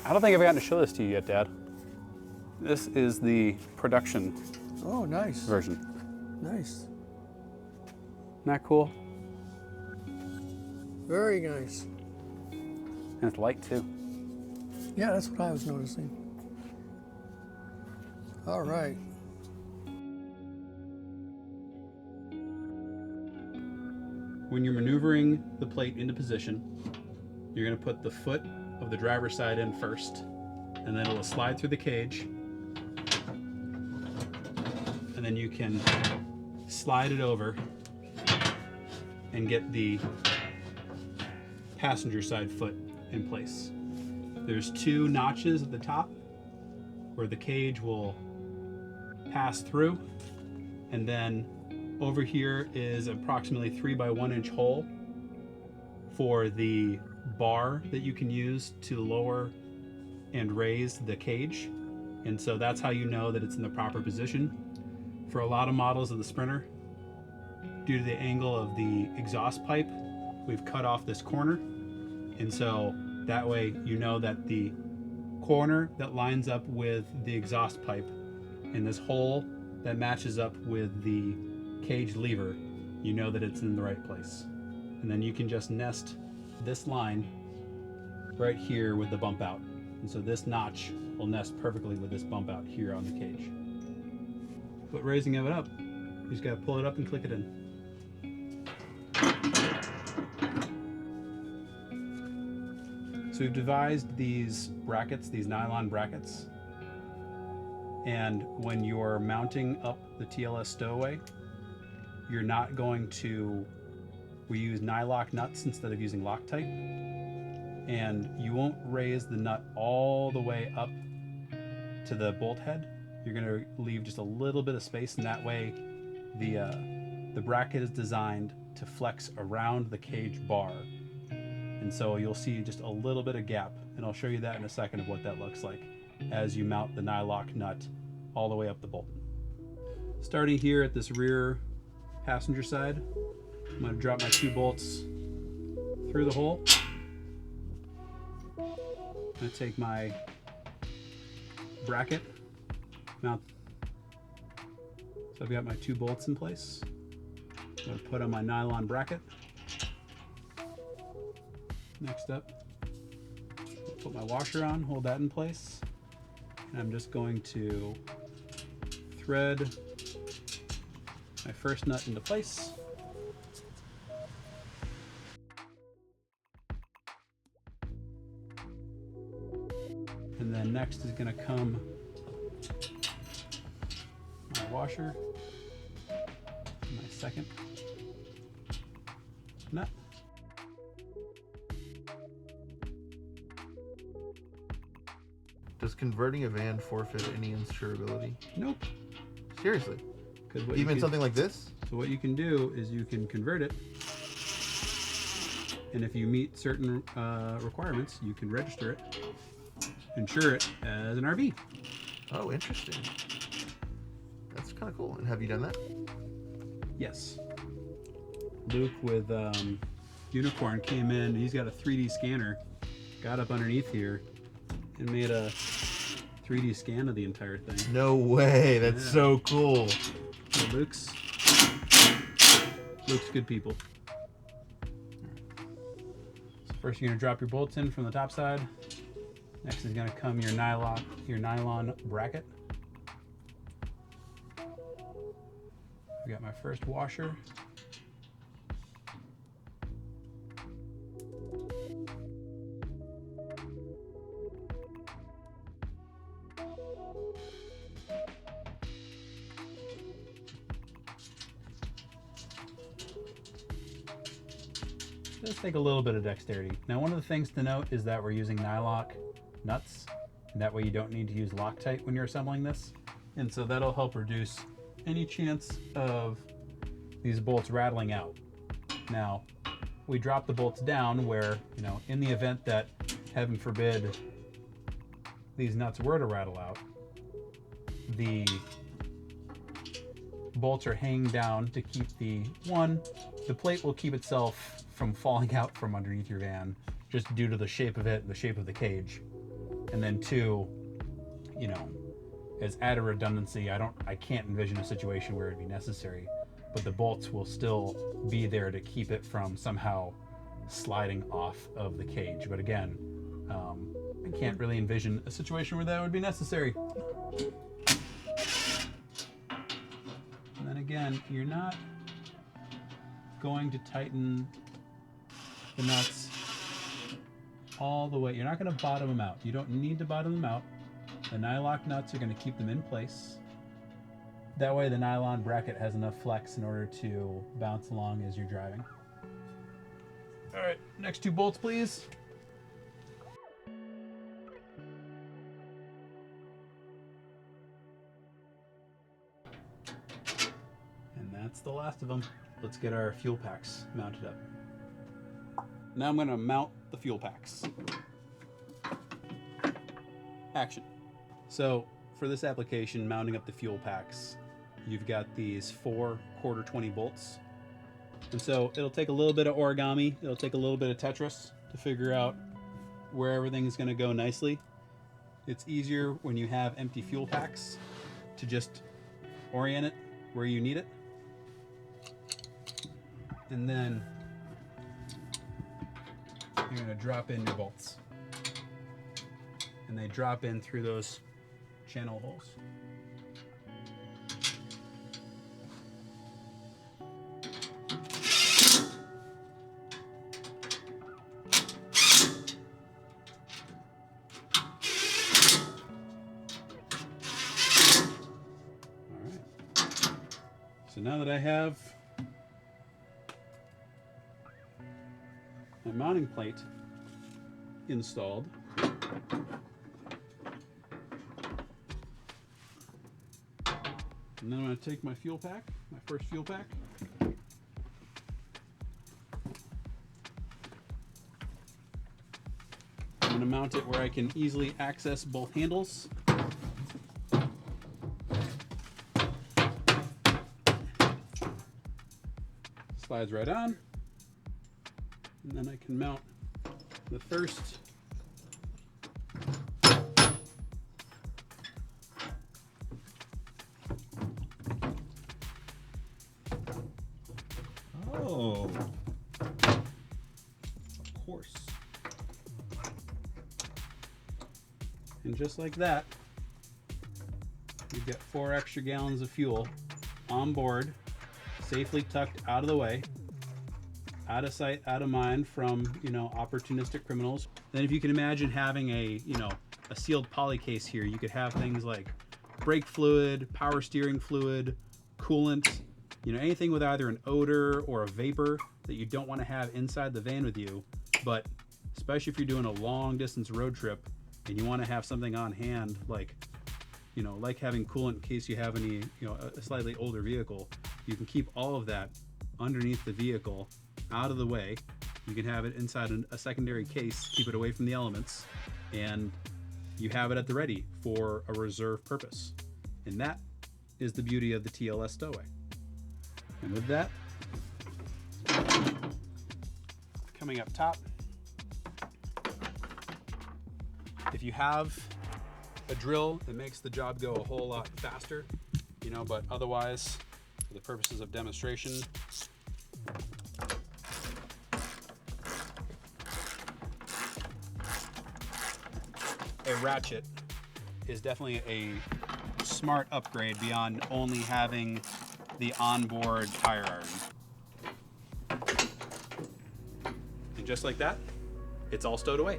I don't think I've gotten to show this to you yet, Dad. This is the production Oh, nice. version. Nice. Isn't that cool? Very nice. And it's light too. Yeah, that's what I was noticing. All right. When you're maneuvering the plate into position, you're going to put the foot of the driver's side in first, and then it'll slide through the cage, and then you can slide it over and get the passenger side foot in place. There's 2 notches at the top where the cage will pass through, and then over here is approximately 3 by 1 inch hole for the bar that you can use to lower and raise the cage. And so that's how you know that it's in the proper position. For a lot of models of the Sprinter, due to the angle of the exhaust pipe, we've cut off this corner. And so that way you know that the corner that lines up with the exhaust pipe and this hole that matches up with the cage lever, you know that it's in the right place. And then you can just nest this line right here with the bump out. And so this notch will nest perfectly with this bump out here on the cage. But raising of it up, you just gotta pull it up and click it in. So we've devised these brackets, these nylon brackets. And when you're mounting up the TLS StowAway, you're not going to, we use nylock nuts instead of using Loctite. And you won't raise the nut all the way up to the bolt head. You're going to leave just a little bit of space, and that way the bracket is designed to flex around the cage bar. And so you'll see just a little bit of gap, and I'll show you that in a second of what that looks like as you mount the nylock nut all the way up the bolt. Starting here at this rear passenger side, I'm going to drop my 2 bolts through the hole. I'm going to take my bracket, mount. So I've got my 2 bolts in place. I'm going to put on my nylon bracket. Next up, I'll put my washer on, hold that in place. And I'm just going to thread my first nut into place. And then next is going to come my washer, my second nut. Does converting a van forfeit any insurability? Nope. Seriously? Even something like this? So what you can do is you can convert it, and if you meet certain requirements, you can register it, insure it as an RV. Oh, interesting. That's kind of cool. And have you done that? Yes. Luke with Unicorn came in. He's got a 3D scanner, got up underneath here, and made a 3D scan of the entire thing. No way. That's so cool. So Luke's good people. So first you're going to drop your bolts in from the top side. Next is going to come your nylon bracket. I've got my first washer. Just take a little bit of dexterity. Now, one of the things to note is that we're using nylock nuts, and that way you don't need to use Loctite when you're assembling this. And so that'll help reduce any chance of these bolts rattling out. Now, we drop the bolts down where, in the event that, heaven forbid, these nuts were to rattle out, the bolts are hanging down to keep the plate will keep itself from falling out from underneath your van, just due to the shape of it, the shape of the cage. And then two, you know, as added redundancy, I can't envision a situation where it'd be necessary, but the bolts will still be there to keep it from somehow sliding off of the cage. But again, I can't really envision a situation where that would be necessary. And then again, you're not going to tighten the nuts all the way. You're not going to bottom them out. You don't need to bottom them out. The nylock nuts are going to keep them in place. That way the nylon bracket has enough flex in order to bounce along as you're driving. All right, next two bolts, please. And that's the last of them. Let's get our fuel packs mounted up. Now I'm going to mount the fuel packs. Action. So for this application, mounting up the fuel packs, you've got these 4 1/4 bolts. And so it'll take a little bit of origami, it'll take a little bit of Tetris to figure out where everything's going to go nicely. It's easier when you have empty fuel packs to just orient it where you need it. And then you're going to drop in your bolts. And they drop in through those channel holes. All right. So now that I have my mounting plate installed, and then I'm going to take my fuel pack, my first fuel pack. I'm going to mount it where I can easily access both handles. Slides right on. And then I can mount the first Oh, of course. And just like that, you get 4 extra gallons of fuel on board, safely tucked out of the way, out of sight, out of mind from, you know, opportunistic criminals. Then if you can imagine having a, you know, a sealed poly case here, you could have things like brake fluid, power steering fluid, coolant, you know, anything with either an odor or a vapor that you don't want to have inside the van with you. But especially if you're doing a long distance road trip and you want to have something on hand, like, you know, like having coolant in case you have any, you know, a slightly older vehicle, you can keep all of that underneath the vehicle, out of the way. You can have it inside a secondary case, keep it away from the elements, and you have it at the ready for a reserve purpose. And that is the beauty of the TLS StowAway. And with that, coming up top, if you have a drill, it makes the job go a whole lot faster, you know, but otherwise, for the purposes of demonstration, a ratchet is definitely a smart upgrade beyond only having the onboard tire iron. And just like that, it's all stowed away.